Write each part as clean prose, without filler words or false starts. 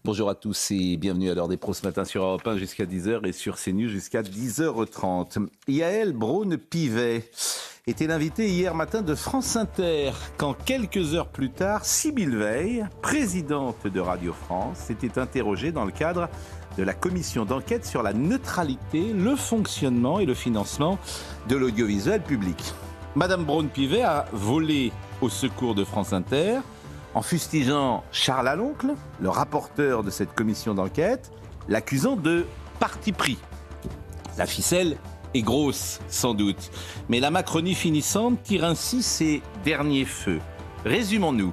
Bonjour à tous et bienvenue à l'heure des pros ce matin sur Europe 1 jusqu'à 10h et sur CNews jusqu'à 10h30. Yael Braun-Pivet était l'invitée hier matin de France Inter quand quelques heures plus tard, Sybille Veil, présidente de Radio France, s'était interrogée dans le cadre de la commission d'enquête sur la neutralité, le fonctionnement et le financement de l'audiovisuel public. Madame Braun-Pivet a volé au secours de France Inter en fustigeant Charles Aloncle, le rapporteur de cette commission d'enquête, l'accusant de parti pris. La ficelle est grosse, sans doute, mais la Macronie finissante tire ainsi ses derniers feux. Résumons-nous.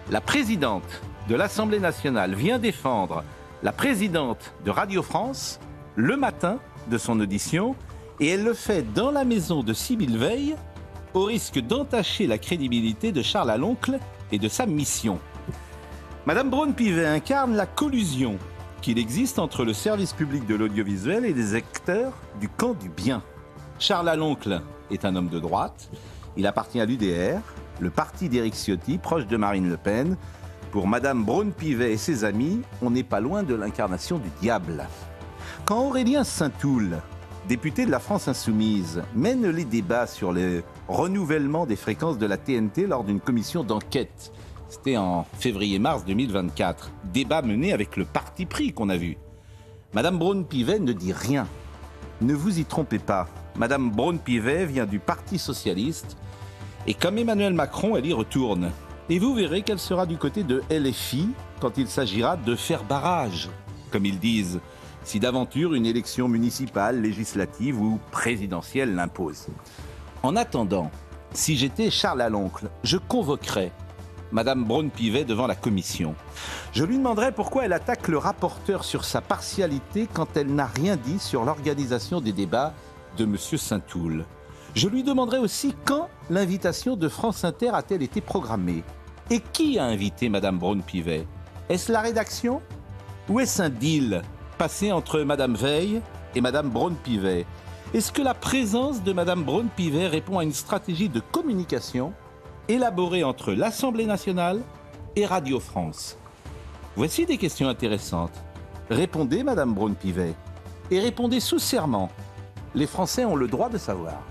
La présidente de l'Assemblée nationale vient défendre la présidente de Radio France le matin de son audition et elle le fait dans la maison de Sybille Veil au risque d'entacher la crédibilité de Charles Aloncle et de sa mission. Madame Braun-Pivet incarne la collusion qu'il existe entre le service public de l'audiovisuel et les acteurs du camp du bien. Charles Aloncle est un homme de droite. Il appartient à l'UDR, le parti d'Éric Ciotti, proche de Marine Le Pen. Pour Madame Braun-Pivet et ses amis, on n'est pas loin de l'incarnation du diable. Quand Aurélien Saint-Toul, député de la France Insoumise, mène les débats sur le renouvellement des fréquences de la TNT lors d'une commission d'enquête. C'était en février-mars 2024. Débat mené avec le parti pris qu'on a vu. Madame Braun-Pivet ne dit rien. Ne vous y trompez pas. Madame Braun-Pivet vient du Parti Socialiste et comme Emmanuel Macron, elle y retourne. Et vous verrez qu'elle sera du côté de LFI quand il s'agira de faire barrage, comme ils disent, si d'aventure une élection municipale, législative ou présidentielle l'impose. En attendant, si j'étais Charles Aloncle, je convoquerais Madame Braun-Pivet devant la commission. Je lui demanderais pourquoi elle attaque le rapporteur sur sa partialité quand elle n'a rien dit sur l'organisation des débats de Monsieur Saint-Toul. Je lui demanderais aussi quand l'invitation de France Inter a-t-elle été programmée et qui a invité Madame Braun-Pivet. Est-ce la rédaction ou est-ce un deal passé entre Madame Veil et Madame Braun-Pivet? Est-ce que la présence de Madame Braun-Pivet répond à une stratégie de communication élaborée entre l'Assemblée nationale et Radio France? Voici des questions intéressantes. Répondez, Madame Braun-Pivet, et répondez sous serment. Les Français ont le droit de savoir.